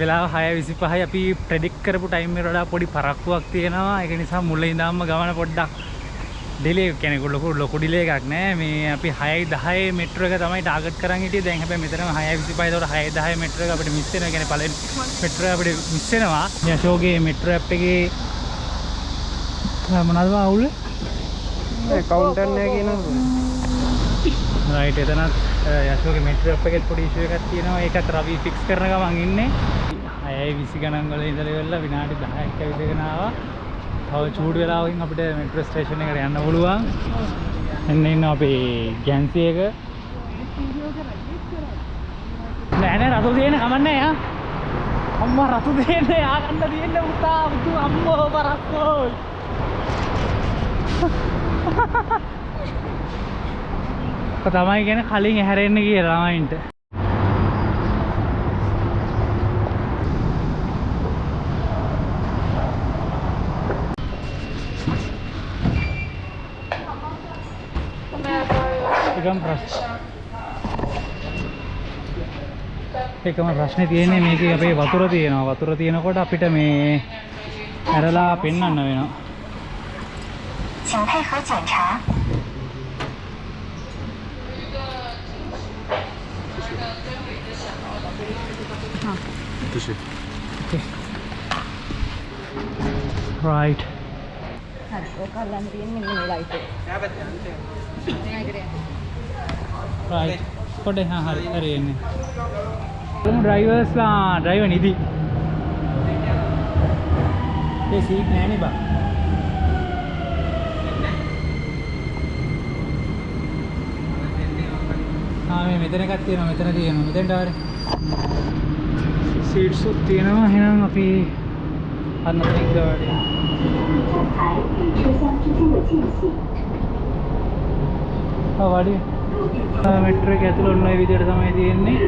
වෙලාව 6:25යි අපි ප්‍රෙඩික්ට් කරපු ටයිම් එකට වඩා පොඩි පරක්කුවක් තියෙනවා. ඒක නිසා මුලින් ඉඳන්ම ගමන පොඩ්ඩක් ඩිලේ කියන්නේ ලොකු ඩිලේ එකක් නෑ. මේ අපි 6:10 මෙට්‍රෝ එක තමයි ටාගට් කරන් හිටියේ. දැන් හැබැයි මෙතනම 6:25 ඒතකොට 6:10 මෙට්‍රෝ එක අපිට මිස් වෙනවා. කියන්නේ පළවෙනි මෙට්‍රෝ එක අපිට මිස් වෙනවා. යශෝගේ මෙට්‍රෝ ඇප් එකේ මොනවද අවුල? කවුන්ටර් එක කියනවා. රයිට් එතනත් යශෝගේ මෙට්‍රෝ ඇප් එකේ පොඩි ඉෂුව එකක් තියෙනවා. ඒකත් රවි ෆික්ස් කරන ගමන් ඉන්නේ. 6:20 ගණන් වල ඉඳලා ඉවරලා විනාඩි 10ක් ඇවිදගෙන ආවා. තව චූඩ් වෙලාවකින් අපිට මෙට්‍රෝ ස්ටේෂන් එකට යන්න පුළුවන්. එන්න ඉන්න අපේ ගැන්සි එක. නෑ නෑ රතු දෙන්න කමන්නේ යා. අම්මා රතු දෙන්න යා ගන්න දෙන්න පුතා පුතු අම්මෝ බරක්කෝ. තමයි කියන්නේ කලින් හැරෙන්න කියලා ළමයින්ට. එකම ප්‍රශ්නේ තියෙන්නේ මේකේ අපේ වතුර තියෙනවා. වතුර තියෙනකොට අපිට මේ ඇරලා පෙන්වන්න වෙනවා. 请配合检查。谢谢。 Okay. Right. Right. කොඩේ හරි එන්නේ. ඩ්‍රයිවර්ස්ලා ඩ්‍රයිවර් නිදි. ඒ සීට් නෑනේ බා. මේ මෙතන එකක් තියෙනවා. මෙතන තියෙනවා. මෙතෙන්ට ආවේ. සීට්ස් උත් තියෙනවා. එහෙනම් අපි අන්න ටික ගාඩි. 车厢之间的间隙。 වාඩි. මෙට්‍රෝ එක ඇතුළේ ඔන්න ඔය විදිහට තමයි තියෙන්නේ.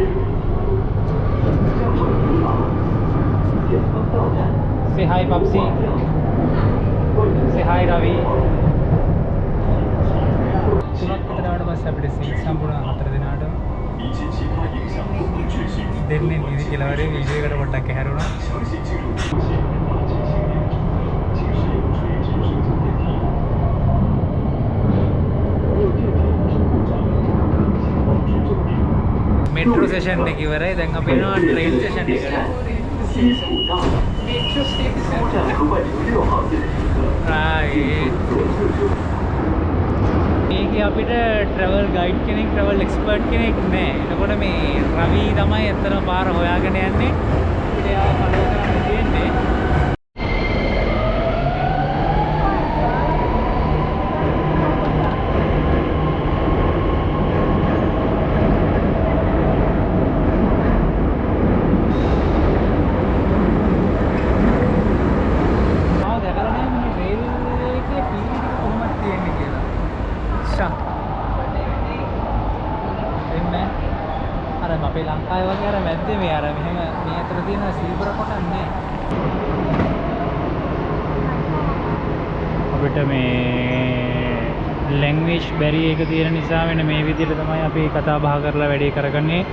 Say hi Papsi. Say hi Ravi. තුනක් විතරවට පස්සේ අපිට සීට් සම්පූර්ණ 4 දෙනාට දෙන්නේ නිදි කියලා වරේ වීඩියෝ එකට පොඩ්ඩක් ඇහැරුණා. मेट्रो स्टेशन එක ඉවරයි. දැන් අපි යනවා ට්‍රේන් ස්ටේෂන් එකට. Metro station. right. මේකේ අපිට ට්‍රැවල් ගයිඩ් කෙනෙක්, ට්‍රැවල් එක්ස්පර්ට් කෙනෙක් නැහැ. එතකොට මේ රවි තමයි ඇත්තටම පාර හොයාගෙන යන්නේ. අපිට යාව ෆලෝ කරන්න තියෙන්නේ. අපේ ලංකාවේ වගේ අර මැද්දේ මේ අර මෙහෙම මේ අතර තියෙන සිල්වර කොටක් නෑ. අපිට මේ ලැන්ග්වේජ් බැරි එක තියෙන නිසා වෙන මේ විදිහට තමයි අපි කතා බහ කරලා වැඩේ කරගන්නේ.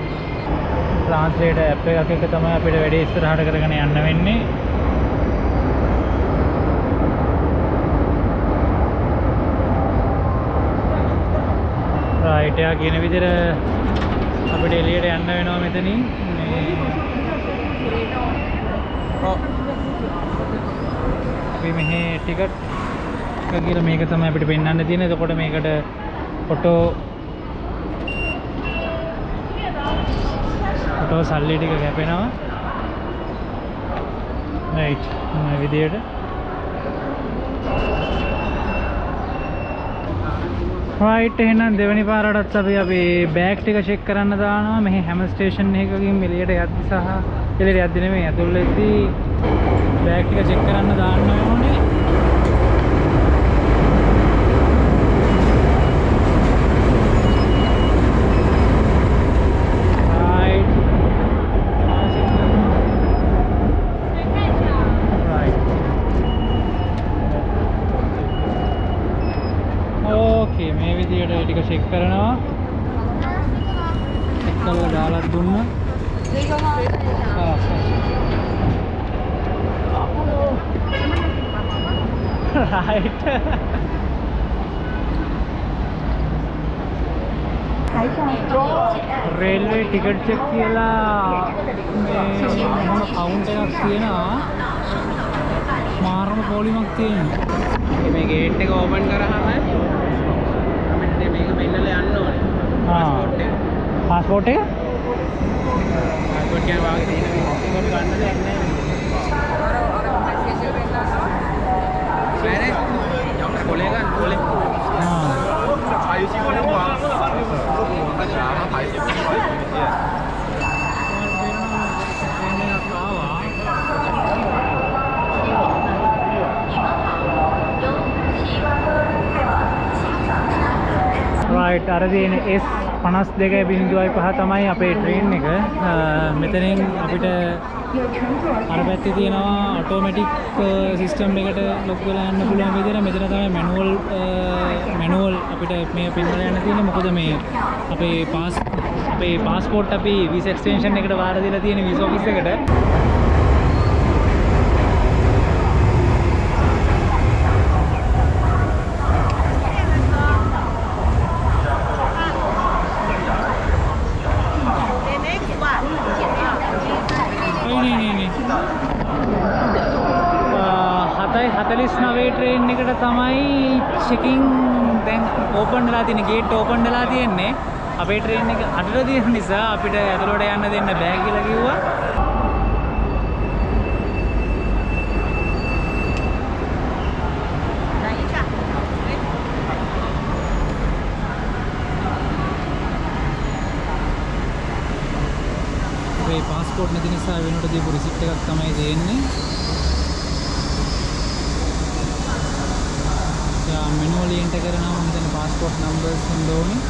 ට්‍රාන්ස්ලේටර් ඇප් එකක් එක තමයි අපිට වැඩේ ඉස්සරහට කරගෙන යන්න වෙන්නේ. රයිට් එයා කියන විදිහට අපිට එළියට යන්න වෙනවා මෙතනින්. මේ අපි මෙහි ටිකට් එක කියලා මේක තමයි අපිට පෙන්වන්න තියෙන්නේ. එතකොට මේකට ෆොටෝ සල්ලි ටික කැපෙනවා. රයිට් මේ විදියට රයිට්. එහෙනම් දෙවෙනි පාරටත් අපි බෑග් ටික චෙක් කරන්න දානවා. මෙහි හැම ස්ටේෂන් එකකින් එළියට යද්දි සහ එළියට යද්දි නෙමෙයි ඇතුළේදී බෑග් ටික චෙක් කරන්න දාන්න ඕනේ. මේ විදියට ටික චෙක් කරනවා. චෙක් කරලා දාලා දුන්නා. right. රේල්වේ ටිකට් චෙක් කියලා මේ මොන කවුන්ට් එකක් තියෙනවා මාරම පොලිමක් තියෙනවා මේ ගේට් එක ඕපන් කරාම අපිට මේක පෙන්නලා යන්න ඕනේ පාස්පෝර්ට් එක පාස්පෝර්ට් එක පාස්පෝර්ට් එක වාගේ තියෙන මේක ගන්න දෙයක් නැහැ නේද කොලේ ගන්න කොලේ right අර තියෙන S52.5 තමයි අපේ ට්‍රේන් එක මෙතනින් අපිට අර පැත්තේ තියෙනවා ඔටෝමැටික් සිස්ටම් එකට ලොක් වෙලා යන්න පුළුවන් විදිහට මෙතන තමයි මැනුවල් අපිට මේ පෙන්වලා යන්න තියෙන්නේ මොකද මේ අපේ පාස්පෝර්ට් අපි වීසා එක්ස්ටෙන්ෂන් එකට වාර දීලා තියෙන වීසා ඔෆිස් එකට ට්‍රේන් එකට තමයි චෙකින් දැන් ඕපන් වෙලා තියෙන ගේට් ඕපන් වෙලා තියෙන්නේ අපේ ට්‍රේන් එක අතට තියෙන නිසා අපිට ඇතුළට යන්න දෙන්න බෑ කියලා කිව්වා අපේ පාස්පෝර්ට් නැති නිසා වෙනකොට දීපු රිසිප්ට් එකක් තමයි දෙන්නේ manually enter කරනවා මෙතන passport numbers එන්න ඕනේ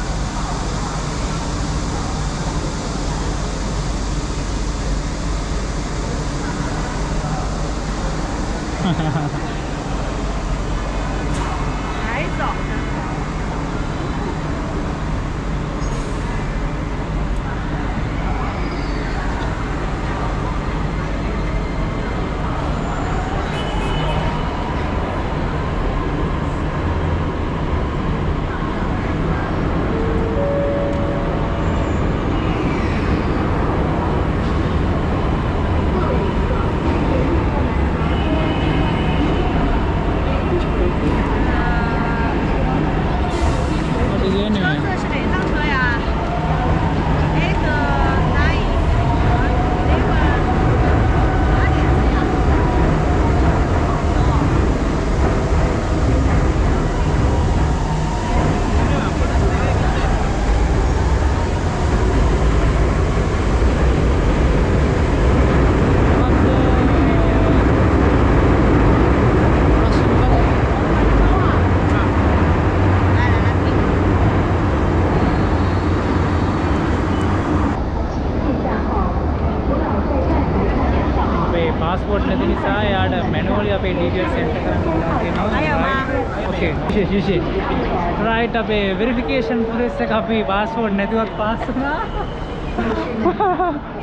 passport නැති නිසා යාට manually අපේ details enter කරන්න තියෙනවා okay විශේෂ right අපේ verification process එක අපි passport නැතිවත් pass වුණා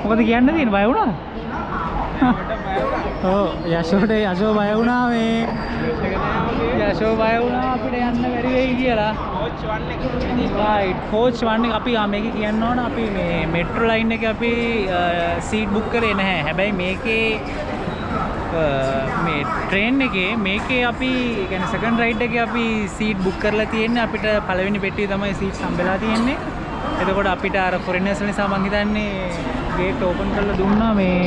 මොකද කියන්න තියෙන්නේ බය වුණා ඔව් යශෝ බය වුණා මේ යශෝ බය වුණා අපිට යන්න බැරි වෙයි කියලා coach 1 එක අපි මේකේ කියන්න ඕන අපි මේ metro line එකේ අපි seat book කරේ නැහැ හැබැයි මේකේ මේ train එකේ මේකේ අපි කියන්නේ second ride එකේ අපි seat book කරලා තියෙන්නේ අපිට පළවෙනි පෙට්ටියේ තමයි seats හම්බෙලා තියෙන්නේ එතකොට අපිට අර foreigners නිසා මං හිතන්නේ gate open කරලා දුන්නා මේ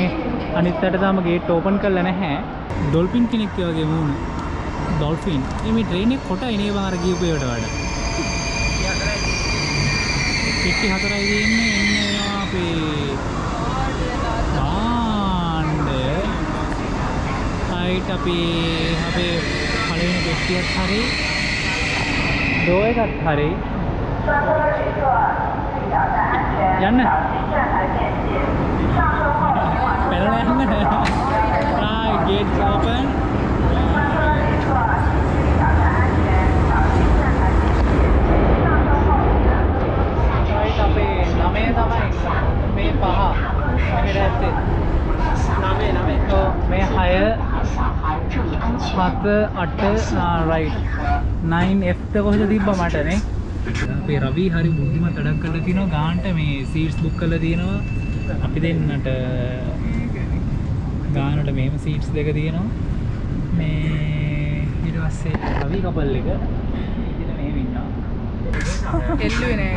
අනිත් පැත්තට තාම gate open කරලා නැහැ dolphin කෙනෙක් වගේ වුණ dolphin මේ train එක කොටයි නේ බං අර ගියපු ඒවට වඩා පිටි හතරයි දෙන්නේ එන්නේ අපේ right අපේ පළවෙනි පෙට්ටියත් හරි ඩෝ එකත් හරි යන්න පැනලා යන්න right gates open right අපේ 9 තමයි මේ 5 මෙහෙට ඇත්තේ 9 ඔව් මේ 6 right 9F ද කොහෙද තිබ්බා මටනේ. අපේ රවි හරි බුද්ධිමත් වැඩක් කරලා තිනවා ගානට මේ සීට්ස් බුක් කරලා තියෙනවා. අපි දෙන්නට ගානට මේම සීට්ස් දෙක තියෙනවා. මේ ඊට පස්සේ රවි කපල් එක ඉතින් මෙහෙම ඉන්නවා. එල්ලුවේ නෑ.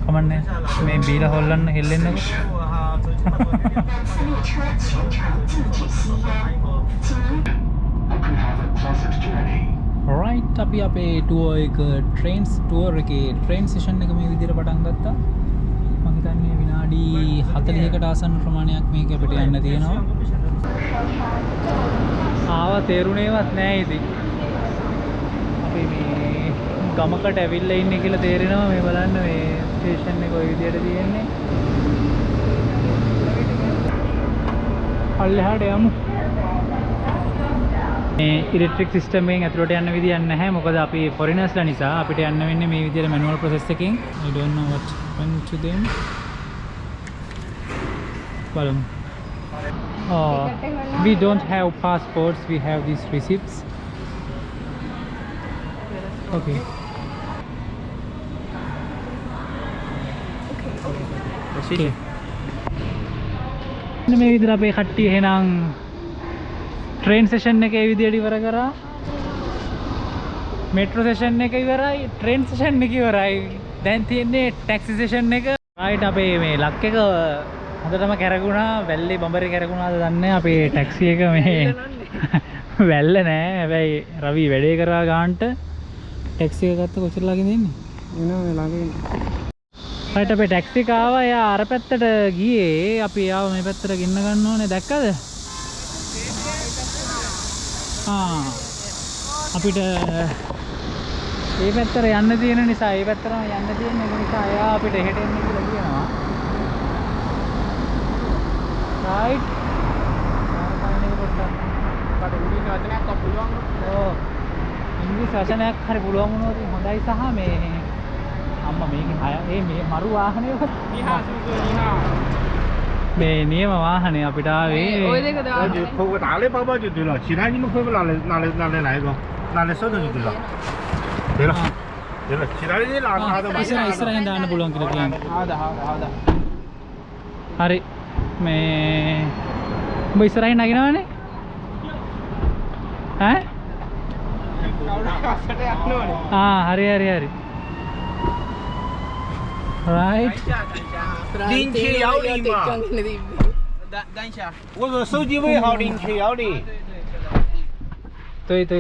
කමන්නේ මේ බීලා හොල්ලන්න හෙල්ලෙන්නකො. right අපි අපේ tour එක tour එකේ train session එක මේ විදිහට පටන් ගත්තා. මම හිතන්නේ විනාඩි 40කට ආසන්න ප්‍රමාණයක් මේක අපිට යන්න තියෙනවා. ආවා තේරුණේවත් නෑ ඉතින්. අපි මේ ගමකට ඇවිල්ලා ඉන්නේ කියලා තේරෙනවා. මේ බලන්න මේ ස්ටේෂන් එක ওই විදිහට තියෙන්නේ. පල්ලෙහාට යමු. මේ ඉලෙක්ට්‍රික් සිස්ටම් එකෙන් ඇතුළට යන්න විදියක් නැහැ. මොකද අපි ෆොරිනර්ස්ලා නිසා අපිට යන්න වෙන්නේ මේ විදිහට මැනුවල් ප්‍රොසෙස් එකකින්. I don't know what happened to them. බලමු. We don't have passports. We have these receipts. Okay. Okay. මේ විදිහට අපේ කට්ටිය එහෙනම් train session එක ඒ විදිහට ඉවර කරා. metro session එක ඉවරයි. train session එක ඉවරයි. දැන් තියෙන්නේ taxi session එක. right අපේ මේ ලක් එක හොඳටම කැරගුණා. වැල්ලේ බඹරේ කැරගුණාද දන්නේ නැහැ. අපේ taxi එක මේ වැල්ල නෑ. හැබැයි රවි වැඩේ කරා ගානට taxi එක ගත්ත කොච්චර ළඟින්ද ඉන්නේ? එනවා මේ ළඟින්. right අපේ taxi එක ආවා. එයා අර පැත්තට ගියේ. අපි ආව මේ පැත්තට ගෙන්න ගන්න ඕනේ. දැක්කද? අපිට ඒ පැත්තට යන්න තියෙන නිසා ඒ පැත්තටම යන්න තියෙන එක නිසා එයා අපිට එහෙට එන්න කියලා කියනවා. right ආරකණේ පොඩ්ඩක් බඩ ඉංග්‍රීසි වචනයක් පුළුවන්. ඔව් ඉංග්‍රීසි වචනයක් හරි පුළුවන් වුණොත් හොඳයි. සහ මේ අම්මා මේකේ මේ මරු වාහනේ නිහා සුදු නිහා මේ නියම වාහනේ අපිට ආවේ. ඔය දෙක දාන්න. 扣个大的包包就对了，其他你们可以拿来那一个，拿来手头就对了。对了，对了，其他的你拿着嘛。 ඉස්සරහින් දාන්න පුළුවන් කියලා කියන්නේ. ආදා. හරි මේ උඹ ඉස්සරහින් නගිනවනේ ඈ කවුරුහකට යන්න ඕනේ. හරි right 零七幺零嘛， දැන්ෂා 我说手机尾号0710。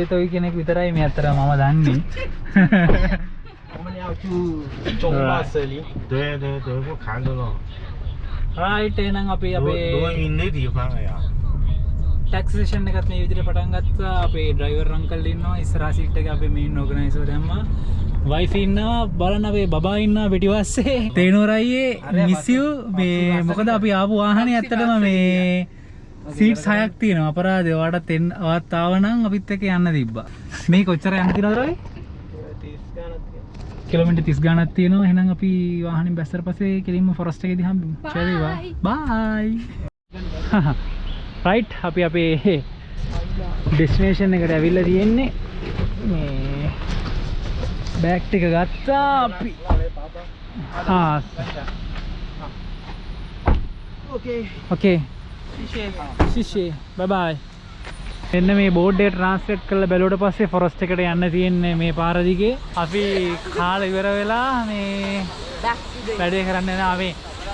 තොයි කෙනෙක් විතරයි මේ අතර මම දන්නේ. 我们要去中巴这里。对，我看到了。 right එහෙනම් අපි අපේ 录音的地方了呀。 taxi session එකත් මේ විදිහට පටන් ගත්තා. අපේ driver uncle ඉන්නවා ඉස්සරහා seat එකේ. අපේ main organizer දැම්මා. wife ඉන්නවා. බලන්න අපේ බබා ඉන්නවා පිටිපස්සේ. තේනෝරයියේ miss you. මේ මොකද අපි ආපු වාහනේ ඇත්තටම මේ seats 6ක් තියෙනවා. අපරාධේ ඔයාලට ඔයාත් ආව නම් අපිත් එක්ක යන්න තිබ්බා. මේ කොච්චර යන්න තියෙනවද රවි? 30 ගානක් තියෙනවා. කිලෝමීටර් 30 ගානක් තියෙනවා. එහෙනම් අපි වාහනේ බැස්සට පස්සේ කෙලින්ම forest එකේදී හම්බෙමු. bye. right අපි අපේ destination එකට ඇවිල්ලා තියෙන්නේ. මේ බෑග් ටික ගත්තා අපි. okay ශිෂේ bye. එන්න මේ බෝඩ් එක ට්‍රාන්ස්ලේට් කරලා බැලුවට පස්සේ forest එකට යන්න තියෙන්නේ මේ පාර දිගේ. අපි කාලේ ඉවර වෙලා මේ වැඩේ කරන්න යනවා. මේ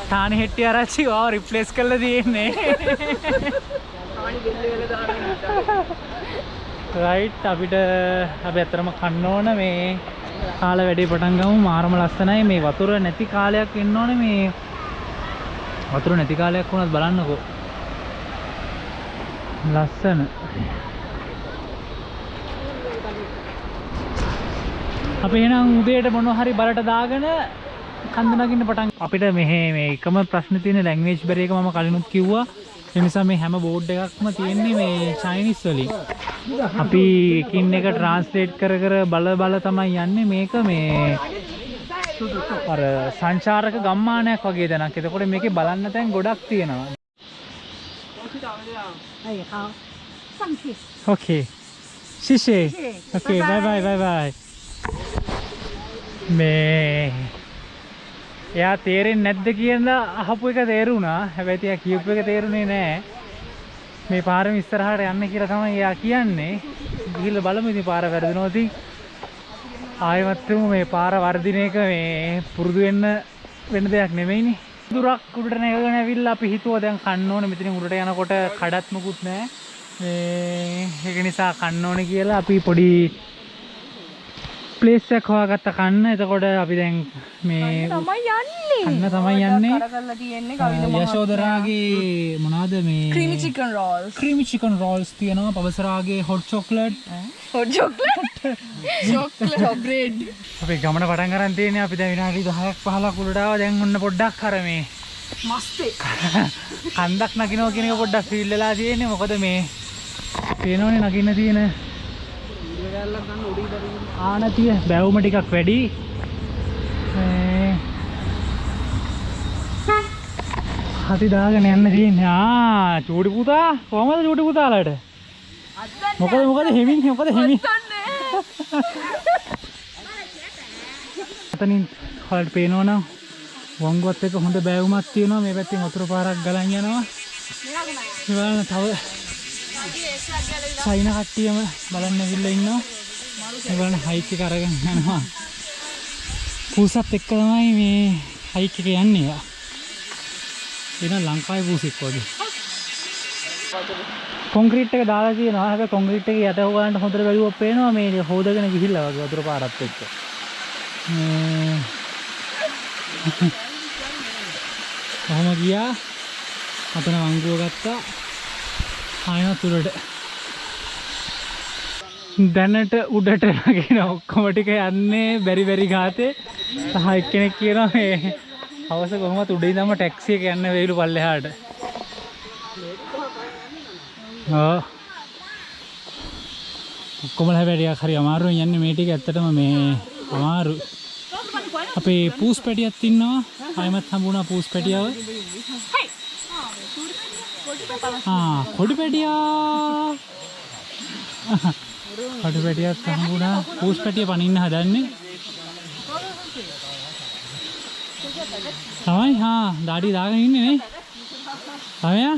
තානි හෙට්ටිය ආරච්චි ආව රිප්ලේස් කරලා තියෙන්නේ. right අපිට අපි අතරම කන්න ඕන මේ කාල වැඩේ පටන් ගමු. මාරම ලස්සනයි. මේ වතුර නැති කාලයක් එන්න ඕනේ. මේ වතුර නැති කාලයක් වුණත් බලන්නකෝ ලස්සන. අපි එහෙනම් උදේට මොනවා හරි බලට දාගෙන කන්ද නගින්න පටන්. අපිට මෙහෙ මේ එකම ප්‍රශ්නේ තියෙන ලැන්ග්වේජ් බැරි එක මම කලිනුත් කිව්වා. ඒ නිසා මේ හැම බෝඩ් එකක්ම තියෙන්නේ මේ චයිනීස් වලින්. අපි එකින් එක ට්‍රාන්ස්ලේට් කර බල තමයි යන්නේ. මේක මේ අර සංචාරක ගම්මානයක් වගේ දැනක්. එතකොට මේකේ බලන්න තැන් ගොඩක් තියෙනවා. okay ශිෂේ ඕකේ බයි බයි මේ එයා තේරෙන්නේ නැද්ද කියලා අහපු එක තේරුණා. හැබැයි තියා කියපු එක තේරුනේ නෑ. මේ පාරෙම ඉස්සරහට යන්න කියලා තමයි එයා කියන්නේ. ගිහිල්ලා බලමු ඉතින් පාර වැරදුනොත් ආයෙමත් මේ පාර වර්ධින එක මේ පුරුදු වෙන්න දෙයක් නෙමෙයිනේ. දුරක් උඩට නැගගෙන ඇවිල්ලා අපි හිතුවා දැන් කන්න ඕනේ. මෙතනින් උඩට යනකොට කඩත් මුකුත් නැහැ. මේ ඒක නිසා කන්න ඕනේ කියලා අපි පොඩි ප්ලේස් එකක් හොයාගත්ත කන්න. එතකොට අපි දැන් මේ කන්න තමයි යන්නේ. කරලා තියෙන්නේ කවිද යශෝදරාගේ මොනවාද මේ creamy chicken rolls. Creamy chicken rolls තියෙනවා. පවසරාගේ hot chocolate. Hot chocolate. Chocolate bread. අපි ගමන පටන් ගන්න තියෙන්නේ. අපි දැන් විනාඩි 10ක් 15ක් උඩට ආවා. දැන් ඔන්න පොඩ්ඩක් අර මේ මස්තේ කන්දක් නගිනවා කියන එක පොඩ්ඩක් ෆීල් වෙලා තියෙන්නේ. මොකද මේ පේනෝනේ නගින්න තියෙන ආනතිය බැවුම ටිකක් වැඩි. හති දාගෙන යන්න තියෙන්නේ. චූටි පුතා කොහමද චූටි පුතාලට? මොකද හෙමින් අතනින් හොල්ට පේනවනම් වංගුවත් එක හොඳ බැවුමක් තියෙනවා. මේ පැත්තෙන් වතුර පාරක් ගලන් යනවා. මේ බලන්න තව සයින කට්ටියම බලන්න ඇවිල්ලා ඉන්නවා. මේ බලන්න හයික් එක අරගෙන යනවා. පූසත් එක්ක තමයි මේ හයික් එක යන්නේ. එන ලංකාවේ පූසෙක් වගේ. කොන්ක්‍රීට් එක දාලා තියෙනවා. හැබැයි කොන්ක්‍රීට් එක යට හොගන්න හොඳට බැලුවොත් පේනවා මේ හොදගෙන ගිහිල්ලා වගේ වතුර පාරත් එක්ක. කොහොම ගියා? අතන වංගුව ගත්තා. ආයෙත් උඩට. දැනට උඩට නගින ඔක්කොම ටික යන්නේ බැරි ගාතේ. සහ එක්කෙනෙක් කියනවා මේ අවස කොහොමද උඩ ඉඳන්ම ටැක්සි එක යන්න වෙයිලු පල්ලෙහාට. ඔක්කොම හැබැයි ටිකක් හරි අමාරුවෙන් යන්නේ මේ ටික. ඇත්තටම මේ අමාරු. අපේ පූස් පැටියක් ඉන්නවා. ආයෙමත් හම්බුණා පූස් පැටියව. කොඩි පැටියා. කොඩි පැටියක් හම්බුණා. පූස් පැටිය පනින්න හදන්නේ. තමයි දාඩි දාගෙන ඉන්නේ නේ. තමයා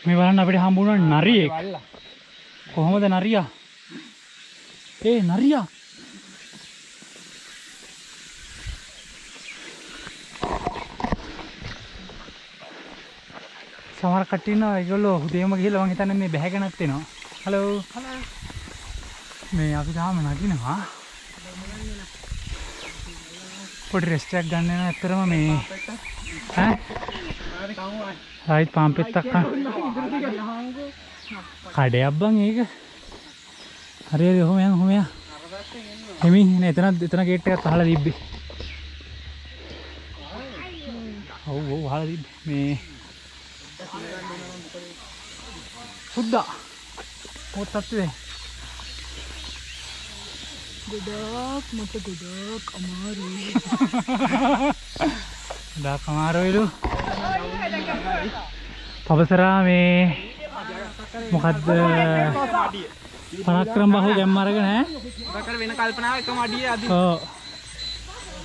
මේ බලන්න අපිට හම්බුණා නරියෙක්. කොහොමද නරියා? නරියා සමහර කට්ටිය ඉන්නවා. ඒගොල්ලෝ උදේම ගිහලා මං හිතන්නේ මේ බැහැගෙනත් එනවා. හලෝ මේ අපි තාම නගිනවා. පොඩි රෙස්ට් එකක් ගන්න යනවා. ඇත්තටම මේ රයිට් පාම්පෙත්තක් කඩයක් බං ඒක. හරියට ඔහොම යන්. එමින් එතන ගේට් එකත් අහලා තිබ්බේ. ඔව් අහලා තිබ්බේ. මේ සුද්දා මොකක්ද තත්ත්වේ? ගොඩක් අමාරුයි. ගොඩක් අමාරුයිලු. පවසරා මේ මොකද්ද පරාක්‍රම බහුව ගැම්ම අරගෙන වෙන කල්පනාව එකම අඩිය අදින්. ඔව්.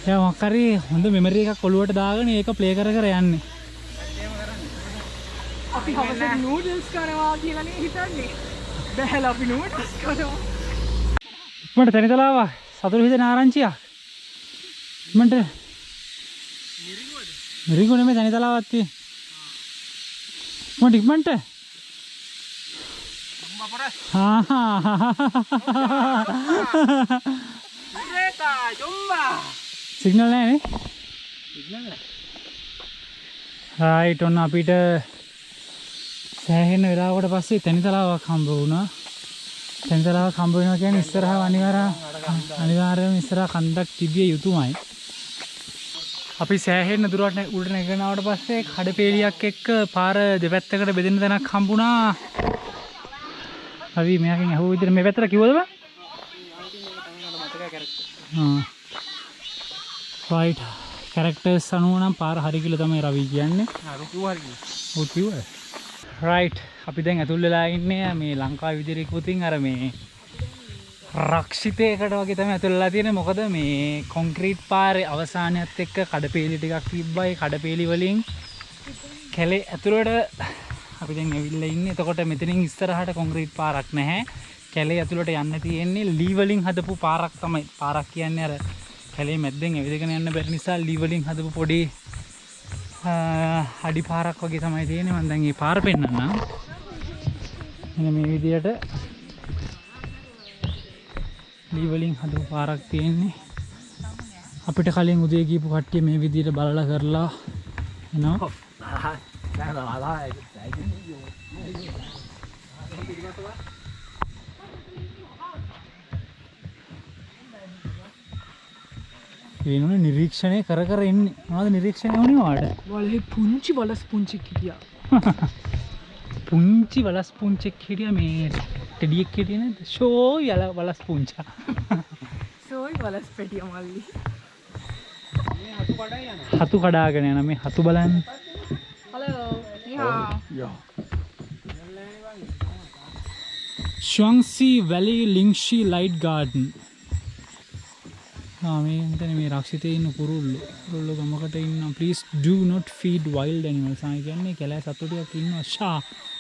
එයා මොකක් හරි හොඳ මෙමරි එකක් ඔලුවට දාගෙන ඒක ප්ලේ කර යන්නේ. අපි හවසේ නූඩල්ස් කරනවා කියලා නේ හිතන්නේ. බැහැලා අපි නූඩල්ස් කරනවා. මට තනිතලාව සතුරු හිතෙන ආරංචියක්. මන්ට මිරිඟුව නෙමෙයි තනිතලාවක් තියෙන්නේ. මට ඉක්මනට සිග්නල් නැහැ නේ. රයිට් ඔන්න අපිට සෑහෙන වෙලාවකට පස්සේ තනිතලාවක් හම්බ වුණා. තනිතලාවක් හම්බ වෙනවා කියන්නේ ඉස්සරහා අනිවාර්යයෙන්ම ඉස්සරහා කන්දක් තිබිය යුතුමයි. අපි සෑහෙන දුරට උඩට නැගගෙන ආවට පස්සේ කඩපේලියක් එක්ක පාර දෙපැත්තකට බෙදෙන තැනක් හම්බුණා. අපි මෙයාගෙන් අහුව විදිහට මේ පැත්තට කිව්වද බං? රයිට් කැරක්ටර්ස් අනුව නම් පාර හරි කියලා තමයි රවි කියන්නේ. හරි කිව්වා හරි. ඔව් කිව්වා. රයිට් අපි දැන් ඇතුල් වෙලා ඉන්නේ මේ ලංකාවේ විදිහට ඉක්ුතින් අර මේ රක්ෂිතයකට වගේ තමයි ඇතුල් වෙලා තියෙන්නේ. මොකද මේ කොන්ක්‍රීට් පාරේ අවසානයත් එක්ක කඩපේලි ටිකක් තිබ්බයි. කඩපේලි වලින් කැලේ ඇතුළට අපි දැන් ඇවිල්ලා ඉන්නේ. එතකොට මෙතනින් ඉස්සරහට කොන්ක්‍රීට් පාරක් නැහැ. කැලේ ඇතුළට යන්න තියෙන්නේ ලී වලින් හදපු පාරක් තමයි. පාරක් කියන්නේ අර කැලේ මැද්දෙන් ඇවිදගෙන යන්න බැරි නිසා ලී වලින් හදපු පොඩි අඩි පාරක් වගේ තමයි තියෙන්නේ. මම දැන් මේ පාර පෙන්නන්නම්. මෙන්න මේ විදියට ලී වලින් හදපු පාරක් තියෙන්නේ. අපිට කලින් උදේ ගිහපු කට්ටිය මේ විදියට බලලා කරලා එනවා. වෙනුනේ නිරීක්ෂණය කර කර ඉන්නේ. මොනවද නිරීක්ෂණය වුණේ ඔයාලට? වලේ පුංචි වලස් පුංචි හිටියා. පුංචි වලස් පුංචෙක් හිටියා මේ ටෙඩියෙක් හිටියේ නේද? ෂෝ යල වලස් පුංචා. සෝයි වලස් පෙටිය මල්ලි. හතු කඩාගෙන යන මේ හතු බලන්න. හලෝ. නිහා. ශුවන්සි වැලි ලින්ක්ෂි ලයිට් ගාඩන්. මේ මෙතන මේ රක්ෂිතේ ඉන්න කුරුල්ලෝ ගමකට ඉන්න. please do not feed wild animals. ආ කියන්නේ කැලෑ සතු ටිකක් ඉන්නවා. ෂා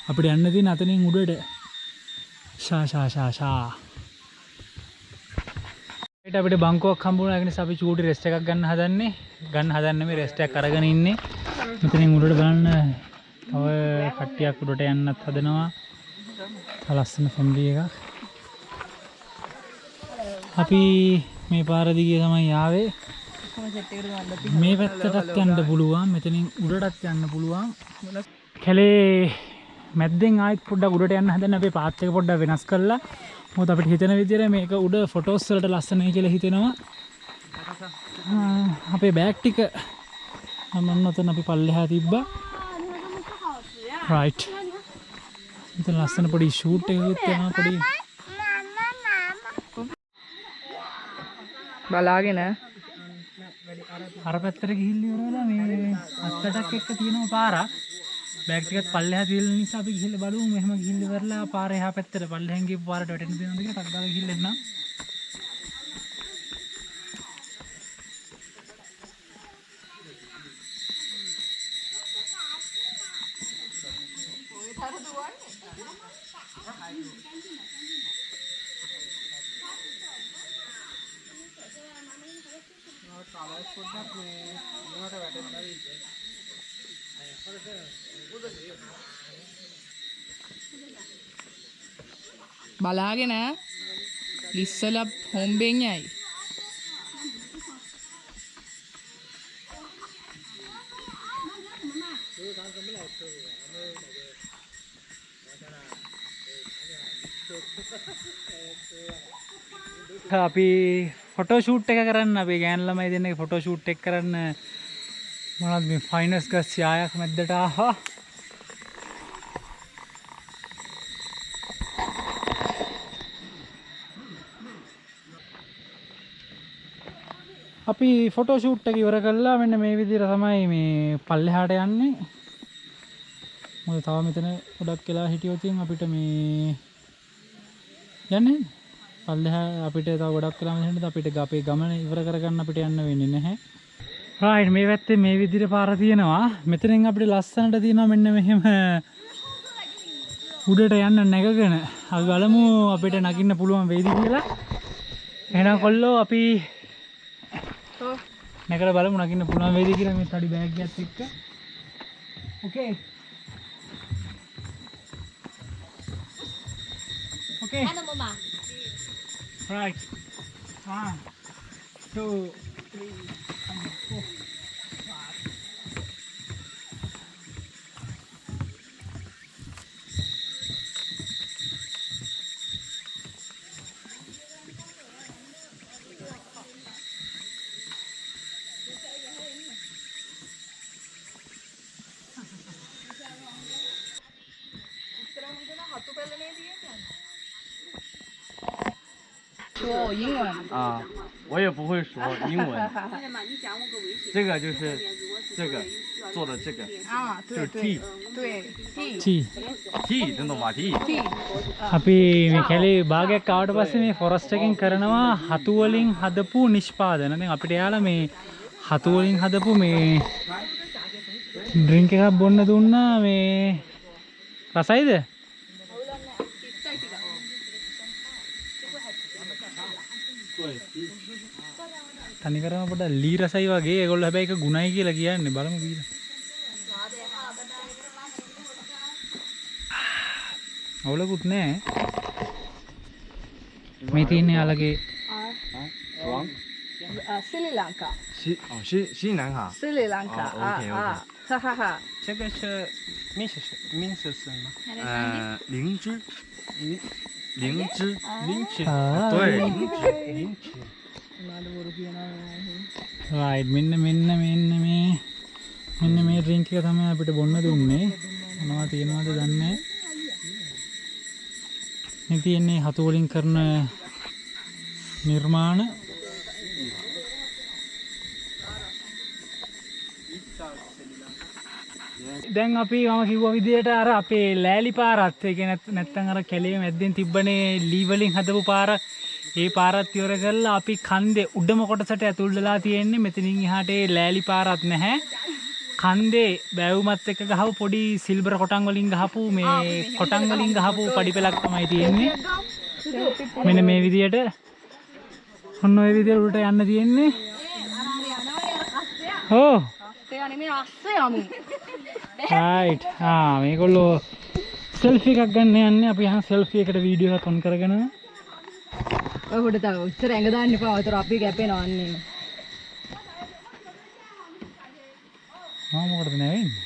අපිට යන්න තියෙන අතනින් උඩට. ෂා ඒට අපිට බංකුවක් හම්බුණා. ඒ නිසා අපි චූටි රෙස්ට් එකක් ගන්න හදන්නේ. මේ රෙස්ට් එකක් අරගෙන ඉන්නේ. මෙතනින් උඩට බලන්න තව කට්ටියක් උඩට යන්නත් හදනවා. ලස්සන ෆැමිලි එකක්. අපි මේ පාර දිගේ තමයි ආවේ. මේ පැත්තටත් යන්න පුළුවන්. මෙතනින් උඩටත් යන්න පුළුවන්. කැලේ මැද්දෙන් ආයෙත් පොඩ්ඩක් උඩට යන්න හදන අපේ පාත් එක පොඩ්ඩක් වෙනස් කරලා. මොකද අපිට හිතෙන විදිහට මේක උඩ ෆොටෝස් වලට ලස්සනයි කියලා හිතෙනවා. අපේ බෑග් ටික මම ඔතන අපි පල්ලෙහා තිබ්බා. රයිට්. ඉතින් ලස්සන පොඩි ෂූට් එකකුත් යනවා පොඩි. බලාගෙන අර පැත්තට ගිහිල්ලා ඉවරලා මේ අත්තටක් එක්ක තියෙනවා පාරක්. බෑග් ටිකත් පල්ලෙහා තියෙන නිසා අපි ගිහිල්ලා බලමු. මෙහෙම ගිහිල්ලා ඉවරලා පාර එහා පැත්තට පල්ලෙහෙන් ගිහපු පාරට වැටෙන්න දෙනවද කියලා ටක් ගාලා ගිහිල්ලා එන්න. බලාගෙන ලිස්සලා හොම්බෙන් යයි. අපි ෆොටෝ ෂූට් එක කරන්න අපි ගෑන් ළමයි දෙන්නගේ ෆොටෝ ෂූට් එක කරන්න මොනවද මේ ෆයිනස් ගස් යායක් මැද්දට ආවා. අපි ෆොටෝ ෂූට් එක ඉවර කළා. මෙන්න මේ විදිහට තමයි මේ පල්ලෙහාට යන්නේ. මොකද තව මෙතන ගොඩක් වෙලා හිටියොත් අපිට මේ යන්නේ පල්ලෙහා අපිට තව ගොඩක් වෙලා මෙතනට අපිට අපේ ගමන ඉවර කරගන්න අපිට යන්න වෙන්නේ නැහැ. රයිට් මේ පැත්තේ මේ විදිහට පාර තියෙනවා. මෙතනින් අපිට ලස්සනට තියෙනවා මෙන්න මෙහෙම උඩට යන්න නැගගෙන. අපි බලමු අපිට නගින්න පුළුවන් වෙයිද කියලා. එහෙනම් කොල්ලෝ අපි නැගලා බලමු නගින්න පුළුවන් වෙයිද කියලා මේ තඩි බෑග් එකත් එක්ක. ඕකේ. ඕකේ. Right. 1, 2, 3, 4.啊，我也不会说英文。这个就是这个做的这个，啊，就是对 T 对 T චී T，听懂吗？T。 T අපි මේ කැලේ භාගයක් ආවට පස්සේ මේ ෆොරස්ට් එකෙන් කරනවා හතු වලින් හදපු නිෂ්පාදන. දැන් අපිට යාලා මේ හතු වලින් හදපු මේ ඩ්‍රින්ක් එකක් බොන්න දුන්නා. මේ රසයිද? තනි කරම පොඩ්ඩක් ලී රසයි වගේ. ඒගොල්ලෝ හැබැයි ඒක ගුණයි කියලා කියන්නේ. බලමු බීලා. අවුලකුත් නෑ. මේ තියෙන්නේ යාලගේ Sri Lanka 西南哈。 Sri Lanka哦，OK，OK 哈哈哈这个是明是什么？灵芝，灵芝，灵芝。对，රයිට් මෙන්න මේ ඩ්‍රින්ක් එක තමයි අපිට බොන්න දුන්නේ. මොනවා තියෙනවද දන්නේ නැහැ. මේ තියෙන්නේ හතු වලින් කරන නිර්මාණ. දැන් අපි මම කිව්වා විදියට අර අපේ ලෑලි පාරත් ඒ කියන්නේ නැත්තම් අර කැලේ මැද්දෙන් තිබ්බනේ ලී වලින් හදපු පාර. ඒ පාරත් ඉවර කරලා අපි කන්දේ උඩම කොටසට ඇතුල් වෙලා තියෙන්නේ. මෙතනින් එහාට ඒ ලෑලි පාරත් නැහැ. කන්දේ බැවුමත් එක්ක ගහපු පොඩි සිල්වර් කොටන් වලින් ගහපු මේ කොටන් වලින් ගහපු පඩි පෙලක් තමයි තියෙන්නේ. මෙන්න මේ විදියට ඔන්න ඔය විදියට උඩට යන්න තියෙන්නේ. ඕ රයිට්. මේගොල්ලෝ සෙල්ෆි එකක් ගන්න යන්නේ. අපි යහන් සෙල්ෆි එකට වීඩියෝ එකක් ඔන් කරගෙන ඔය හොඩ තව උත්තර ඇඟ දාන්න එපා. උතර අපි කැපෙනවා අන්නේ. මොකටද නැවෙන්නේ?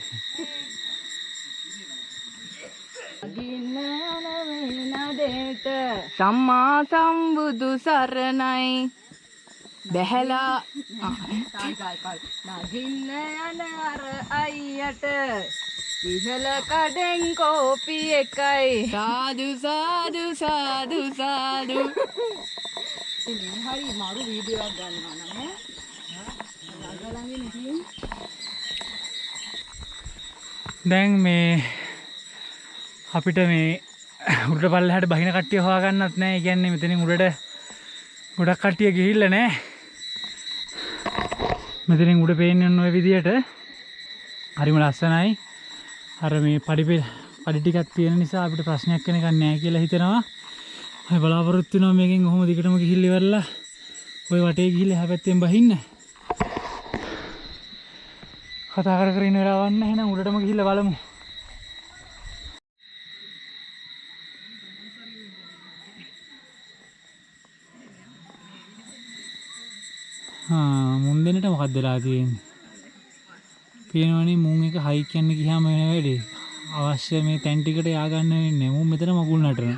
සම්මා සම්බුදු සරණයි බැහැලා නගින්න යන අර අයියට ඉහළ කඩෙන් කෝපි එකයි සාදු සාදු සාදු සාදු. හරි මාරු වීඩියෝ එකක් ගන්නවා නම දැන් මේ අපිට මේ උඩට පල්ලෙහාට බහින කට්ටිය හොයාගන්නත් නැහැ. ඒ කියන්නේ මෙතනින් උඩට ගොඩක් කට්ටිය ගිහිල්ලා නැහැ. මෙතනින් උඩ පේන්නේ ඔය විදියට හරිම ලස්සනයි. අර මේ පඩි ටිකක් තියෙන නිසා අපිට ප්‍රශ්නයක් වෙන එකක් නැහැ කියලා හිතෙනවා. අපි බලාපොරොත්තු වෙනවා මේකෙන් කොහොම දිගටම ගිහිල්ලා ඉවරලා ওই වටේ ගිහිල්ලා එහා පැත්තෙන් බහින්න. කතා කර ඉන්න වෙලාවක් නැහැ. එහෙනම් උඩටම ගිහිල්ලා බලමු. මුන් දෙන්නට මොකක්ද වෙලා තියෙන්නේ? පේනවනේ මුන් එක හයික් යන්න ගියාම වෙන වැඩේ. අවශ්‍ය මේ තැන් ටිකට යා ගන්න වෙන්නේ. මුන් මෙතන මගුල් නටන.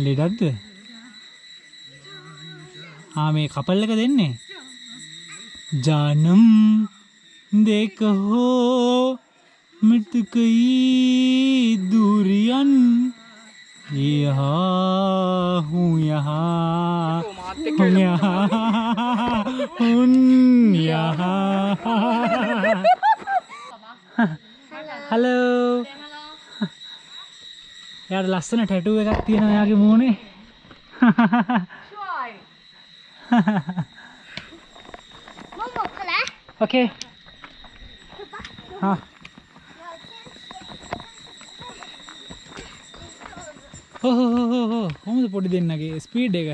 ලෙඩක්ද? මේ කපල් එක දෙන්නේ. जानम देखो मिट गई दूरियन यहाँ हूँ यहाँ हेलो यार लස්සන ටැටූ එකක් තියෙනවා යාගේ මූණේ. ओके हाँ हो කොහොමද පොඩි දෙන්නගේ ස්පීඩ් එක?